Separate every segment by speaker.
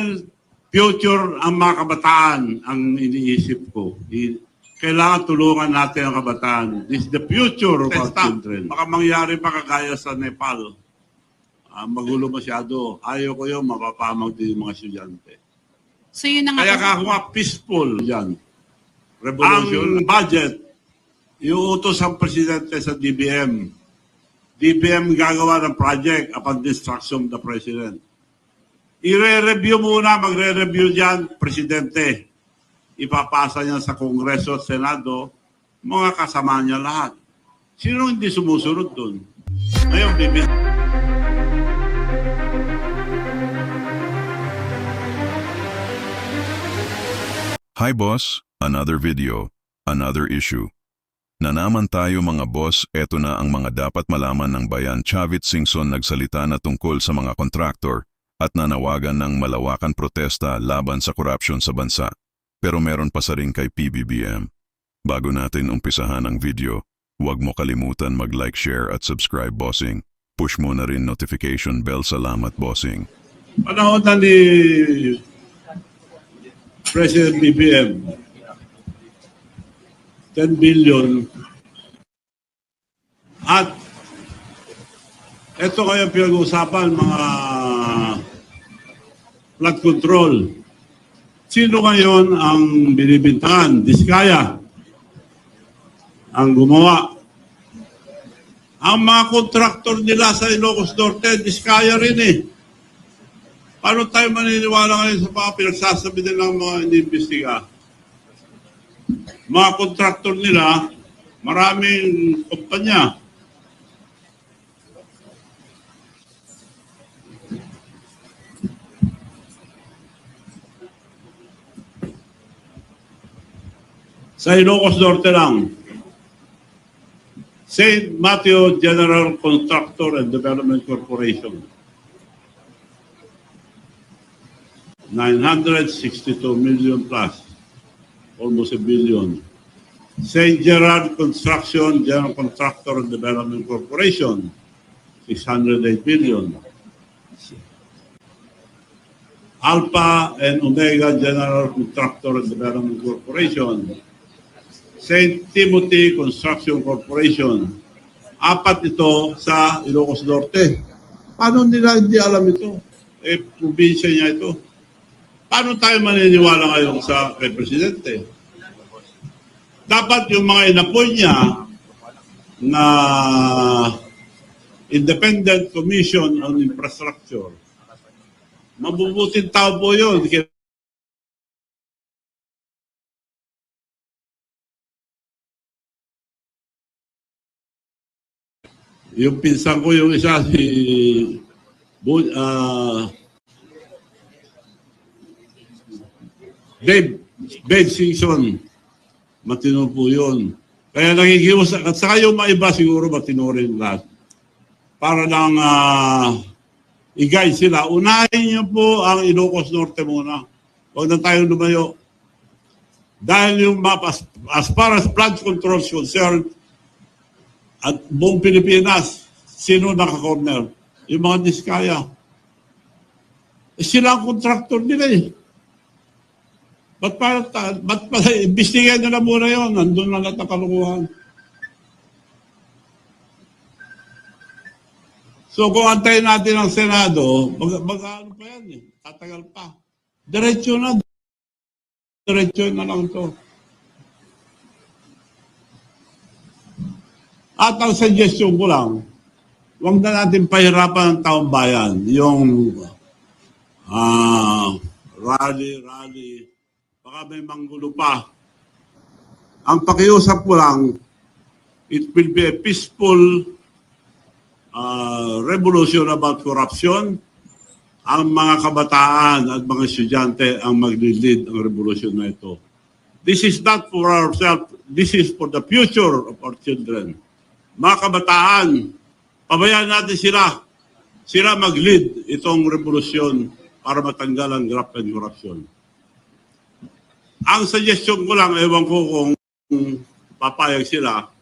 Speaker 1: Dahil future ang mga kabataan ang iniisip ko. Kailangan tulungan natin ang kabataan. This is the future of our children. Baka mangyari pa kagaya sa Nepal. Magulo masyado. Ayaw ko yun, mapapamag din yung mga estudyante.
Speaker 2: So yun na nga.
Speaker 1: Kaya ako nga peaceful dyan. Revolution. Ang budget, iuutos ang presidente sa DBM. DBM gagawa ng project upon the instruction of the president. I-re-review muna, magre-review dyan, presidente. Ipapasa niya sa Kongreso at Senado, mga kasama niya lahat. Sino hindi sumusunod dun? Ngayon,
Speaker 3: Hi boss, another video, another issue. Na naman tayo mga boss, eto na ang mga dapat malaman ng bayan. Chavit Singson nagsalita na tungkol sa mga kontraktor at nanawagan ng malawakan protesta laban sa korupsyon sa bansa. Pero meron pa sa rin kay PBBM. Bago natin umpisahan ang video, huwag mo kalimutan mag-like, share at subscribe bossing. Push mo na rin notification bell. Salamat bossing.
Speaker 1: Panahon na ni President BBM, 10 billion. At ito kaya pinag-uusapan mga flood control. Sino ngayon ang binibintangan? Diskaya ang gumawa. Ang mga kontraktor nila sa Ilocos Norte, Diskaya rin eh. Paano tayo maniniwala ngayon sa mga pinagsasabi nilang mga iniimbestiga? Mga kontraktor nila, maraming kumpanya. Sa Ilocos Norte lang, St. Matthew General Contractor and Development Corporation, 962 million plus, almost a billion. St. Gerard Construction General Contractor and Development Corporation, 608 billion. Alpha and Omega General Contractor and Development Corporation, St. Timothy Construction Corporation. Apat ito sa Ilocos Norte. Paano nila hindi alam ito? Probinsya niya ito. Paano tayo maniniwala ngayon sa kay Presidente? Dapat yung mga inapoy niya na Independent Commission on Infrastructure, mabubuting tao po yun. Yung pinsan ko yung isa, si Dave Singson, matino po yun. Kaya nakikiwas, at saka yung mga iba siguro matino rin lahat. Para lang i-guide sila. Unahin niyo po ang Ilocos Norte muna. Huwag na tayong lumayo. Dahil yung map, as far as flood control is concerned, at buong Pilipinas, sino naka-corner? Yung mga Diskaya. Sila ang contractor nila eh. Ba't pala, imbestigahan nila muna yun. Nandun na lahat ng kalukuhan. So kung antayin natin ang Senado, mag-ano pa yan eh. Tatagal pa. Diretso na. Diretso na lang to. At ang suggestion ko lang, huwag na natin pahirapan ang taong bayan. Yung rally, baka may manggulo pa. Ang pakiusap ko lang, it will be a peaceful revolution about corruption. Ang mga kabataan at mga estudyante ang maglilid ang revolusyon na ito. This is not for ourselves, this is for the future of our children. Mga kabataan, pabayaan natin sila. Sila mag-lead itong revolusyon para matanggal ang graft and corruption. Ang suggestion ko lang, ewan ko kung papayag sila,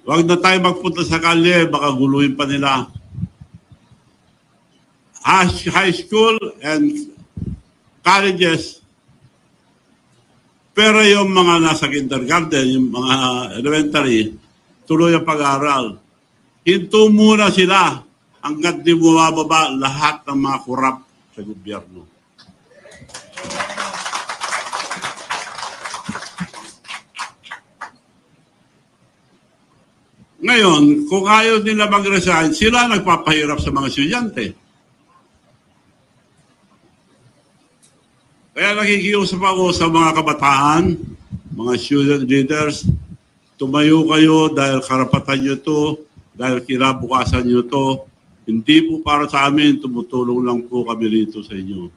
Speaker 1: huwag na tayo magpunta sa kalye, baka guluhin pa nila. High school and colleges, pero yung mga nasa kindergarten, yung mga elementary, tuloy ang pag-aaral. Hinto muna sila hanggat di bumababa lahat ng mga korap sa gobyerno. Ngayon, kung ayaw nila mag-resign, sila nagpapahirap sa mga estudyante. Kaya nakikiusap ako sa mga kabataan, mga student leaders, tumayo kayo dahil karapatan nyo to, dahil kinabukasan nyo to. Hindi po para sa amin, tumutulong lang po kami rito sa inyo.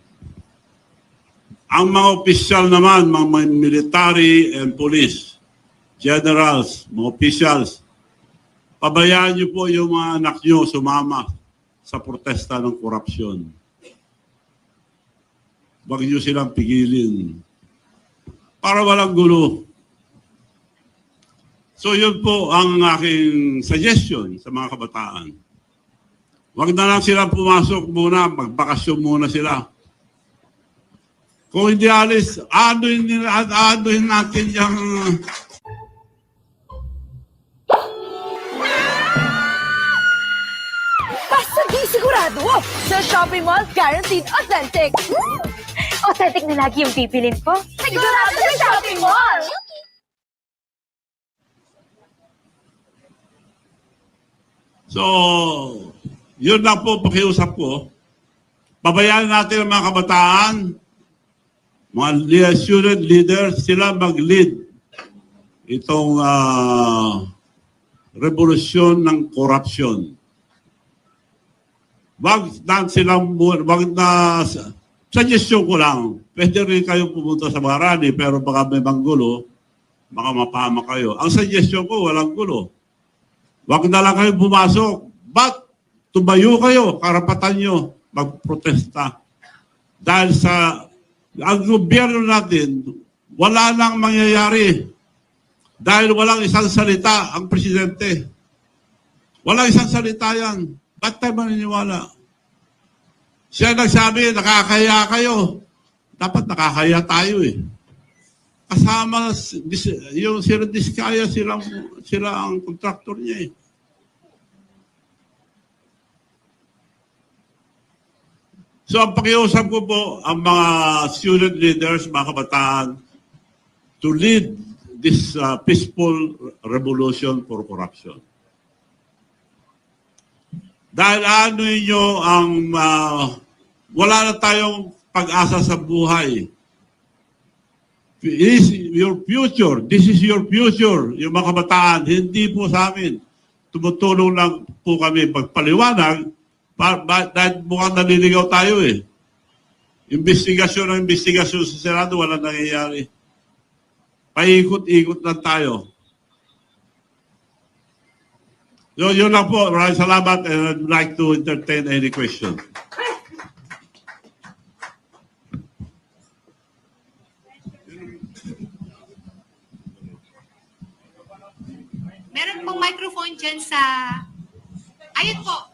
Speaker 1: Ang mga opisyal naman, mga military and police, generals, mga officials, pabayaan niyo po yung mga anak niyo sumama sa protesta ng korupsyon. Huwag niyo silang pigilin para walang gulo. So yun po ang aking suggestion sa mga kabataan. Huwag na lang silang pumasok muna, magbakasyon muna sila. Kung hindi alis, aduhin natin yung
Speaker 2: Basta di sigurado! Sa Shopping Mall, guaranteed authentic! Authentic na lagi yung bibilin ko. Sigurado sa Shopping Mall!
Speaker 1: So, yun lang po pakiusap ko. Pabayaan natin ang mga kabataan, mga student leaders, sila mag-lead itong revolusyon ng korupsyon. Wag na, suggestion ko lang, pwede rin kayo pumunta sa mga rally, pero baka may manggulo, baka mapama kayo. Ang suggestion ko, walang gulo. Wag na lang kayo pumasok. But, tumayo kayo, karapatan nyo, magprotesta. Dahil sa, ang gobyerno natin, wala nang mangyayari. Dahil walang isang salita ang presidente. Walang isang salita yan. Ba't tayo maniniwala? Siya nagsabi, nakakaya kayo. Dapat nakakaya tayo eh. Kasama, yung sila Diskaya, sila ang kontraktor niya eh. So ang pakiusap ko po, ang mga student leaders, mga kabataan, to lead this peaceful revolution for corruption. Dahil ano nyo ang wala na tayong pag-asa sa buhay. It is your future. This is your future. Yung mga kabataan, hindi po sa amin. Tumutulong lang po kami pagpaliwanag dahil mukhang naliligaw tayo eh. Investigasyon sa Senado, wala nangyayari. Paikot-ikot lang tayo. So, yun lang po. Maraming salamat and I'd like to entertain any question.
Speaker 4: Meron pong microphone dyan sa... Ayun po.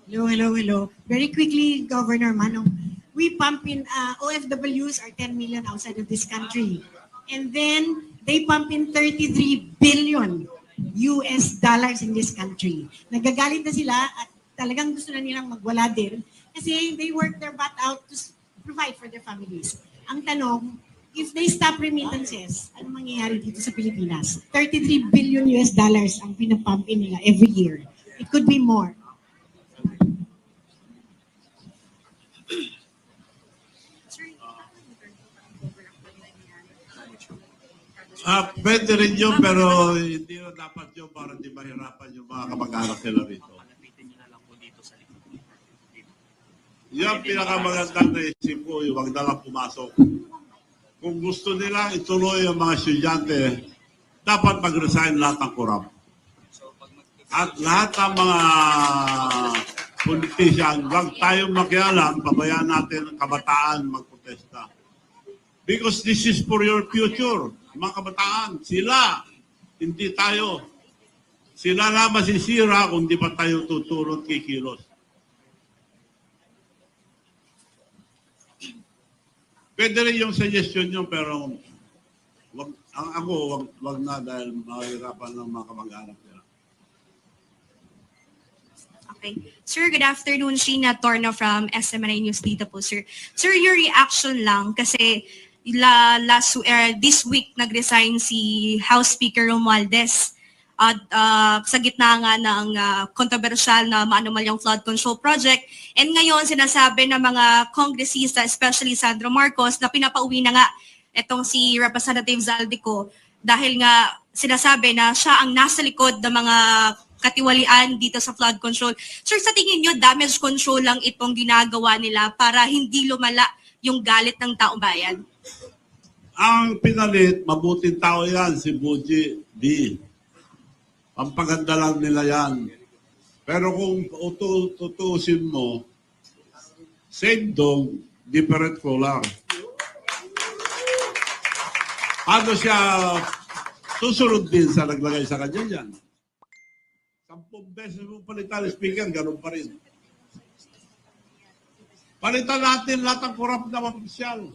Speaker 5: Hello. Very quickly, Governor Manong. We pump in, OFWs are 10 million outside of this country. And then, they pump in 33 billion US dollars in this country. Nagagalit na sila at talagang gusto na nilang magwala din kasi they work their butt out to provide for their families. Ang tanong, if they stop remittances, ano mangyayari dito sa Pilipinas? 33 billion US dollars ang pinapump in nila every year. It could be more.
Speaker 1: Pwede rin yun, pero hindi na dapat yun para di mahirapan yung mga kamag-anak nila rito. Yan pinakamagandang naisip ko, yung wag na lang pumasok. Kung gusto nila ituloy ang mga estudyante, dapat mag-resign lahat ng korap. At lahat ng mga politician, wag tayong makialam, pabayaan natin ang kabataan magprotesta. Because this is for your future. Mga kabataan, sila, hindi tayo. Sila na masisira kung di pa tayo tutulot kikilos. Pwede rin yung suggestion nyo, pero wag na dahil mahirapan ng mga kamag-anak nila.
Speaker 6: Okay. Sir, good afternoon. Sheena Torno from SMNI News dito po, sir. Sir, your reaction lang kasi this week nag-resign si House Speaker Romualdez at sa gitna nga ng kontrobersyal na maanumalyang flood control project. And ngayon, sinasabi ng mga kongresista, especially Sandro Marcos, na pinapauwi na nga itong si Representative Zaldico dahil nga sinasabi na siya ang nasa likod ng mga katiwalian dito sa flood control. Sir, sa tingin nyo, damage control lang itong ginagawa nila para hindi lumala yung galit ng taong bayan?
Speaker 1: Ang pinalit, mabuting tao yan, si Buji D. Pampaganda lang nila yan. Pero kung tutuusin mo, same dog, different color. Paano siya susunod din sa naglagay sa kanya yan? 10 beses mo palitan ang speaker, ganun pa rin. Palitan natin lahat ng korap na opisyal.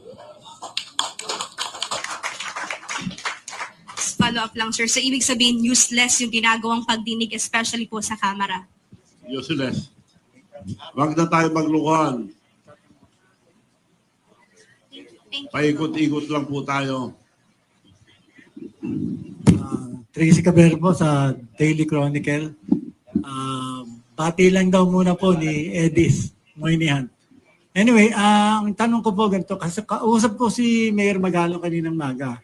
Speaker 6: Follow up lang, sir. So, ibig sabihin, useless yung ginagawang pagdinig, especially po sa Kamara.
Speaker 1: Useless. Wag na tayo maglukuhan. Paikot-ikot lang po tayo.
Speaker 7: Tracy Cabrera po sa Daily Chronicle. Pati lang daw muna po ni Edis Moynihan. Anyway, ang tanong ko po ganito, kasi kausap ko si Mayor Magalong kaninang maga.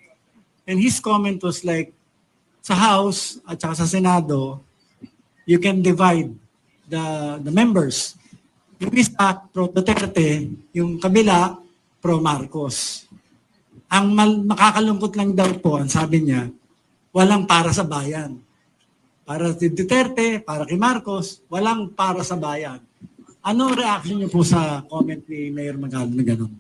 Speaker 7: And his comment was like, sa House at saka sa Senado, you can divide the members. Yung isa, pro Duterte, yung kabila, pro Marcos. Ang makakalungkot lang daw po, ang sabi niya, walang para sa bayan. Para si Duterte, para kay Marcos, walang para sa bayan. Ano reaction niyo po sa comment ni Mayor Magalong na gano'n?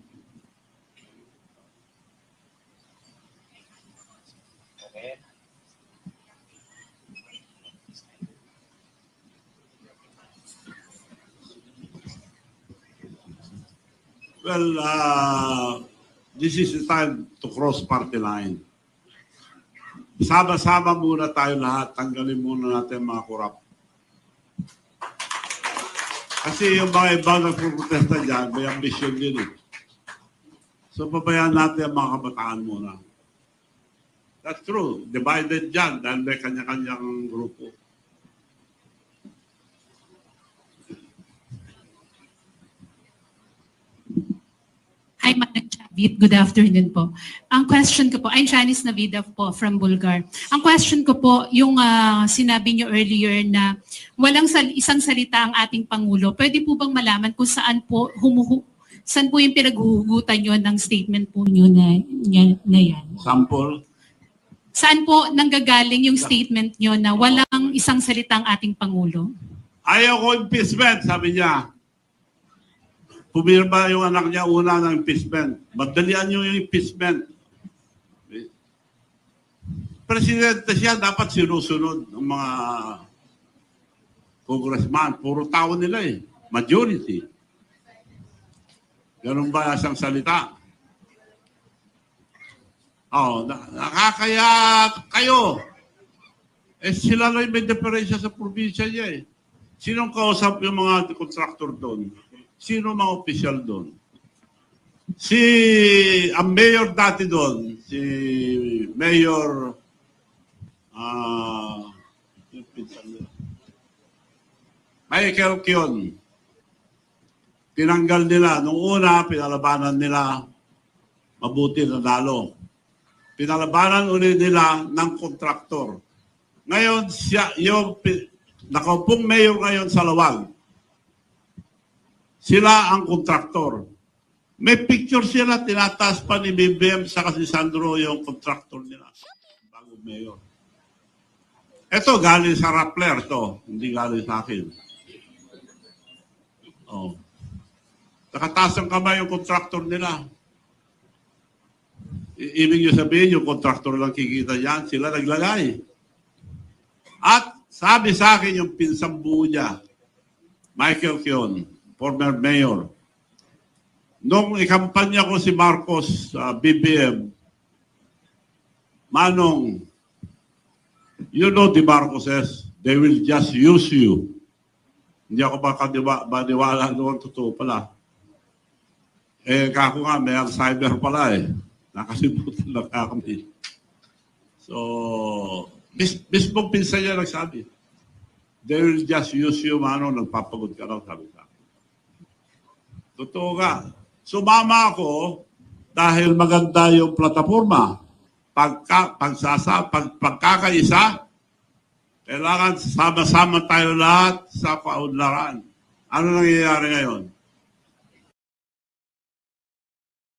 Speaker 1: Well, this is the time to cross party line. Sama-sama muna tayo lahat. Tanggalin muna natin mga korap. Kasi yung mga ibang nagpuprotesta dyan, may ambisyon din eh. So pabayaan natin ang mga kabataan muna. That's true. Divided dyan dahil may kanya-kanyang grupo.
Speaker 8: Hi, Madam Chavit. Good afternoon po. Ang question ko po, I'm Janice Navidov po from Bulgar. Ang question ko po, yung sinabi niyo earlier na walang isang salita ang ating Pangulo. Pwede po bang malaman kung saan po saan po yung pinaghuhugutan niyo ng statement po niyo na yan?
Speaker 1: Sample.
Speaker 8: Saan po nanggagaling yung statement niyo na walang isang salita ang ating Pangulo?
Speaker 1: Ayaw ko impeachment, sabi niya. Pumirma yung anak niya una ng impeachment. Madalian niyo yung impeachment. Presidente siya, dapat sinusunod ng mga congressman. Puro tao nila eh. Majority. Ganun ba isang salita? Nakakaya kayo. Eh sila lang may diferensya sa probinsya niya eh. Sinong kausap yung mga contractor doon? Sino mga opisyal doon? Ang mayor dati doon, si Mayor Michael Kion. Tinanggal nila. Nung una, pinalabanan nila, mabuti na dalo. Pinalabanan ulit nila ng kontraktor. Ngayon, yung nakaupong mayor ngayon sa Lawag, sila ang kontraktor. May picture sila, tinataas pa ni BBM sa si Sandro yung kontraktor nila. Bago mayor. Ito, galing sa Rappler to. Hindi galing sa akin. Oh. Nakataas ang kamay yung kontraktor nila. Ibig nyo sabihin, yung kontraktor lang kikita yan, sila naglagay. At sabi sa akin yung pinsambu niya, Michael Kion, former mayor. Nung ikampanya ko si Marcos sa BBM, Manong, you know the Marcoses, they will just use you. Hindi ako maniwala doon, totoo pala. Kako nga, may Alzheimer pala eh. Nakasibutan lang kami. So, mismo pinsan niya nagsabi, they will just use you, Manong, nagpapagod ka lang, sabi sa akin. Totoo nga. Sumama ako dahil maganda yung plataforma. Pagkakaisa, kailangan sama-sama tayo lahat sa kaunlaran. Ano nangyayari ngayon?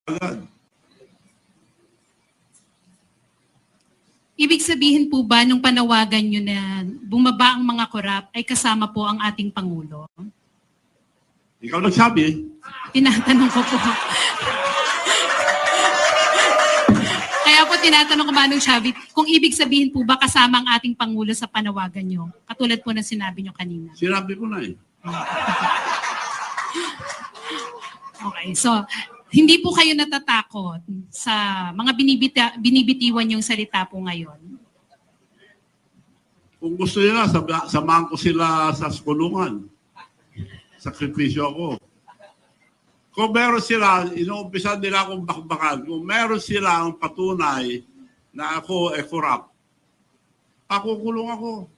Speaker 1: Agad.
Speaker 8: Ibig sabihin po ba nung panawagan nyo na bumaba ang mga korap ay kasama po ang ating Pangulo?
Speaker 1: Ikaw nagsabi.
Speaker 8: Tinatanong ko po. Kaya po tinatanong ko, Manong Chavit, kung ibig sabihin po ba kasama ang ating Pangulo sa panawagan nyo? Katulad po na sinabi nyo kanina.
Speaker 1: Sinabi ko na eh.
Speaker 8: Okay, so hindi po kayo natatakot sa mga binibitiwan yung salita po ngayon?
Speaker 1: Kung gusto nila, samahan ko sila sa kulungan. Sakripisyo ako. Kung meron sila, inuumpisa nila akong bakbakan. Kung meron sila ang patunay na ako corrupt, pakukulong ako.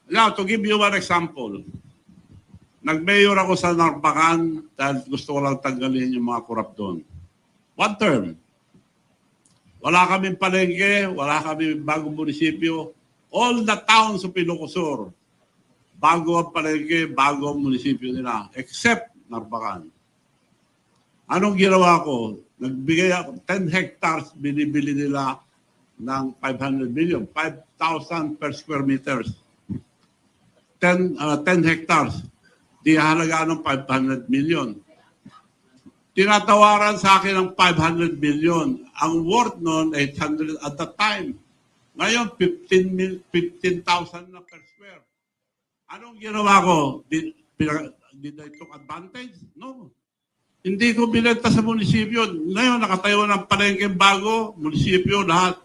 Speaker 1: Now, to give you one example, nag-mayor ako sa Narbacan dahil gusto ko lang tanggalin yung mga corrupt doon. One term. Wala kaming palengke, wala kaming bagong munisipyo. All the towns of Ilocosur, bago ang palengke, bago ang munisipyo nila, except Narbacan. Anong ginawa ko? Nagbigay ako 10 hectares, binibili nila ng 500 million, 5,000 per square meters. 10 hectares, di halagaan ng 500 million. Tinatawaran sa akin ng 500 million. Ang worth noon, 800 at the time. Ngayon, 15,000 na per square. Anong ginawa ko? Did I took advantage? No. Hindi ko binenta sa munisipyo. Ngayon, nakatayo ng palengke bago, munisipyo, lahat.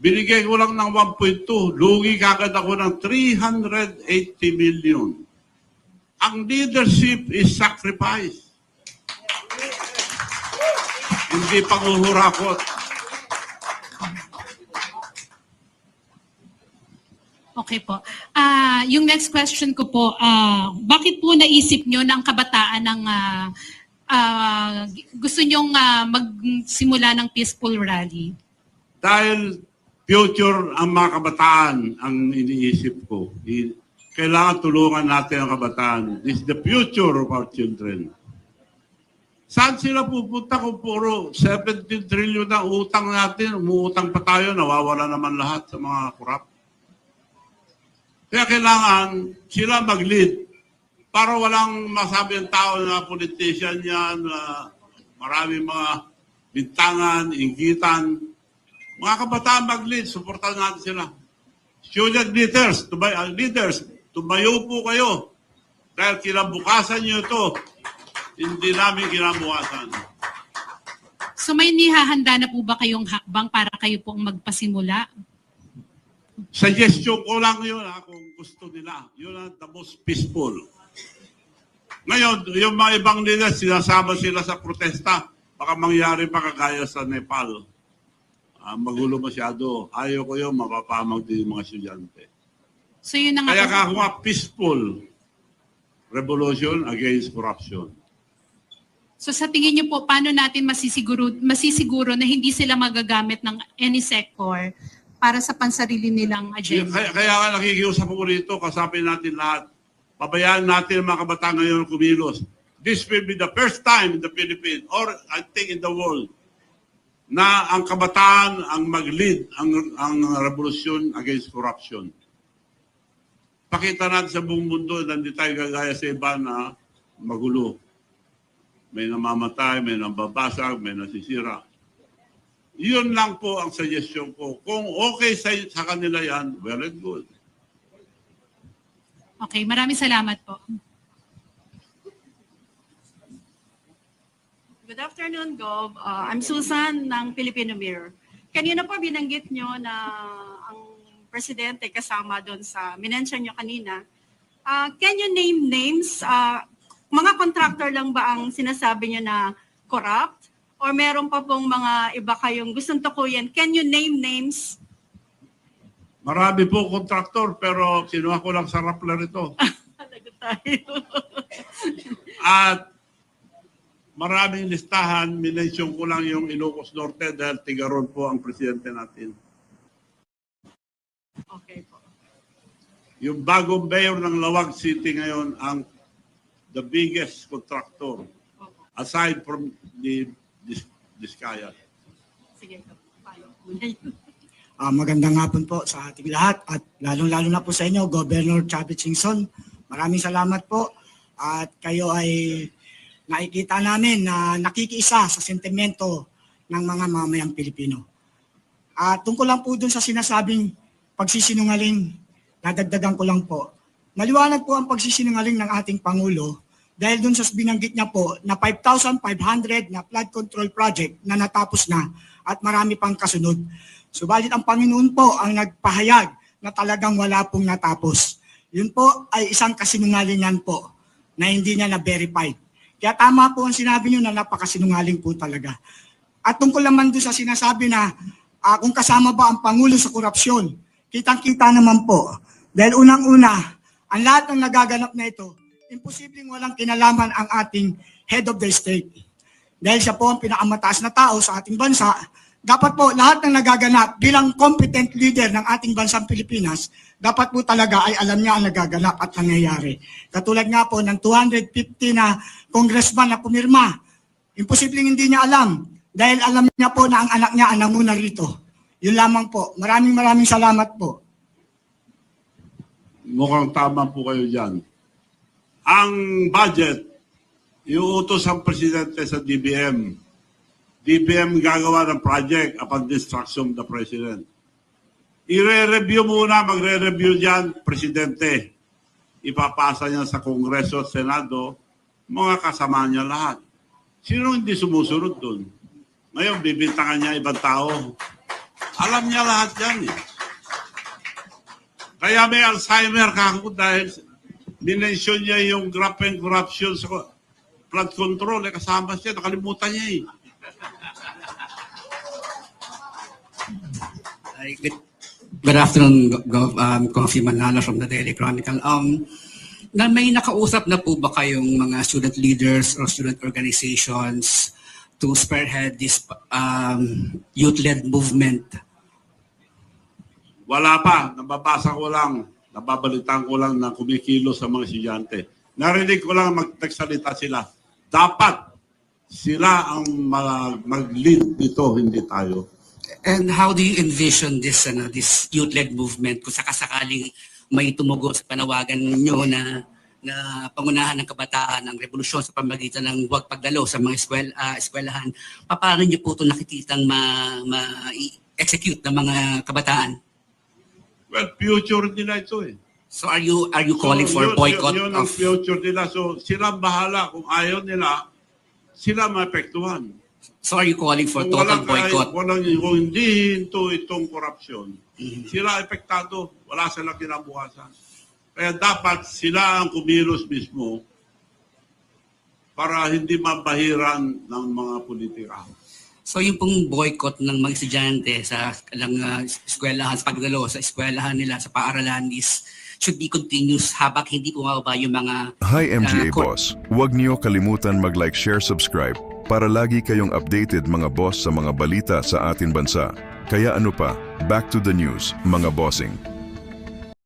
Speaker 1: Binigay ko lang ng 1.2. Lugi kagad ako ng 380 million. Ang leadership is sacrifice. Hindi panghuhurakot.
Speaker 8: Okay po. Yung next question ko po, bakit po naisip nyo na ang kabataan ng gusto nyong magsimula ng peaceful rally?
Speaker 1: Dahil future ang mga kabataan ang iniisip ko. Kailangan tulungan natin ang kabataan. This is the future of our children. Saan sila pupunta kung puro 17 trillion na utang natin? Umuutang pa tayo, nawawala naman lahat sa mga corrupt. Kaya kailangan sila mag-lead para walang masabi ang tao na politician yan, maraming mga bintangan, inggitan. Mga kabataan mag-lead, supportan natin sila. Student leaders, tumayo po kayo. Dahil kinabukasan nyo ito, hindi namin kinabukasan.
Speaker 8: So may nihahanda na po ba kayong hakbang para kayo pong magpasimula?
Speaker 1: Suggestion ko lang yun kung gusto nila. Yun ang the most peaceful. Ngayon, yung mga ibang nila, sinasama sila sa protesta. Baka mangyari pa kagaya sa Nepal. Magulo masyado. Ayaw ko yun, mapapamag din yung mga estudyante.
Speaker 8: So yun na nga.
Speaker 1: Kaya ako nga peaceful revolution against corruption.
Speaker 8: So sa tingin niyo po, paano natin masisiguro na hindi sila magagamit ng any sector para sa pansarili nilang agenda?
Speaker 1: Kaya nga nakikiusap ko rito, kasapin natin lahat. Pabayaan natin ang mga kabataan ngayon kumilos. This will be the first time in the Philippines, or I think in the world, na ang kabataan ang mag-lead ang revolusyon against corruption. Pakita natin sa buong mundo na hindi tayo gagaya sa iba na magulo. May namamatay, may nababasag, may nasisira. Yun lang po ang suggestion ko. Kung okay sa kanila yan, well and good.
Speaker 8: Okay, maraming salamat po.
Speaker 9: Good afternoon, Gov. I'm Susan ng Filipino Mirror. Kanina po binanggit nyo na ang presidente kasama doon sa minention nyo kanina. Can you name names? Mga contractor lang ba ang sinasabi nyo na corrupt? Or meron pa pong mga iba kayong gustong tukuyin? Can you name names?
Speaker 1: Marami po kontraktor pero kinuha ko lang sa Rappler ito.
Speaker 9: Talaga tayo.
Speaker 1: At maraming listahan, minention ko lang yung Ilocos Norte dahil Tigaron po ang presidente natin.
Speaker 9: Okay po.
Speaker 1: Yung bagong mayor ng Lawag City ngayon ang the biggest contractor aside from the Diskaya.
Speaker 9: Sige, follow muna yun.
Speaker 10: Magandang hapon po sa ating lahat at lalong-lalo na po sa inyo, Governor Chavit Singson. Maraming salamat po at kayo ay nakikita namin na nakikiisa sa sentimento ng mga mamayang Pilipino. At tungkol lang po dun sa sinasabing pagsisinungaling, nadagdagan ko lang po. Maliwanag po ang pagsisinungaling ng ating Pangulo dahil dun sa binanggit niya po na 5,500 na flood control project na natapos na at marami pang kasunod. Subalit ang Panginoon po ang nagpahayag na talagang wala pong natapos. Yun po ay isang kasinungalingan po na hindi niya na-verified. Kaya tama po ang sinabi niyo na napakasinungaling po talaga. At tungkol naman doon sa sinasabi na kung kasama ba ang Pangulo sa korupsyon, kitang-kita naman po. Dahil unang-una, ang lahat ng nagaganap na ito, imposibleng walang kinalaman ang ating head of the state. Dahil siya po ang pinakamataas na tao sa ating bansa, dapat po lahat ng nagaganap bilang competent leader ng ating bansang Pilipinas, dapat po talaga ay alam niya ang nagaganap at nangyayari. Katulad nga po ng 250 na congressman na pumirma, imposibleng hindi niya alam dahil alam niya po na ang anak niya ang namuna rito. Yun lamang po. Maraming salamat po.
Speaker 1: Mukhang tama po kayo dyan. Ang budget, iuutos ang presidente sa DBM. DBM gagawa ng project upon instruction of the President. I-re-review muna, magre-review dyan, Presidente. Ipapasa niya sa Kongreso at Senado, mga kasama niya lahat. Sino hindi sumusunod dun? Ngayon, bibintangan niya ibang tao. Alam niya lahat yan eh. Kaya may Alzheimer ka ako dahil minensyon niya yung graft and corruption sa flood control. Kasama siya, nakalimutan niya eh.
Speaker 11: Good afternoon, Coffee Manalo from the Daily Chronicle. Na may nakausap na po ba kayong mga student leaders or student organizations to spearhead this youth-led movement?
Speaker 1: Wala pa. Nababasa ko lang. Nababalitaan ko lang na kumikilo sa mga estudyante. Narinig ko lang magsalita sila. Dapat sila ang mag-lead dito, hindi tayo.
Speaker 11: And how do you envision this this youth-led movement kung sakasakaling may tumugo sa panawagan ninyo na pangunahan ng kabataan ng revolusyon sa pamamagitan ng huwag pagdalo sa mga eskwelahan? Paano niyo po ito nakikitang ma-execute ng mga kabataan?
Speaker 1: Well, future nila ito eh.
Speaker 11: So are you calling for boycott
Speaker 1: yun ang future nila. So sila bahala. Kung ayaw nila, sila maapektuhan.
Speaker 11: So are you calling for total boycott?
Speaker 1: Kung hindi hinto itong korupsyon, sila epektado. Wala silang kinabukasan. Kaya dapat sila ang kumilos mismo para hindi mabahiran ng mga politika.
Speaker 11: So yung pong boycott ng mga estudyante sa eskwelahan, sa pagdalo sa eskwelahan nila, sa paaralan should be continuous habang hindi bumababa yung mga...
Speaker 3: Hi MGA Boss, huwag niyo kalimutan mag-like, share, subscribe para lagi kayong updated mga boss sa mga balita sa ating bansa. Kaya ano pa, back to the news, mga bossing.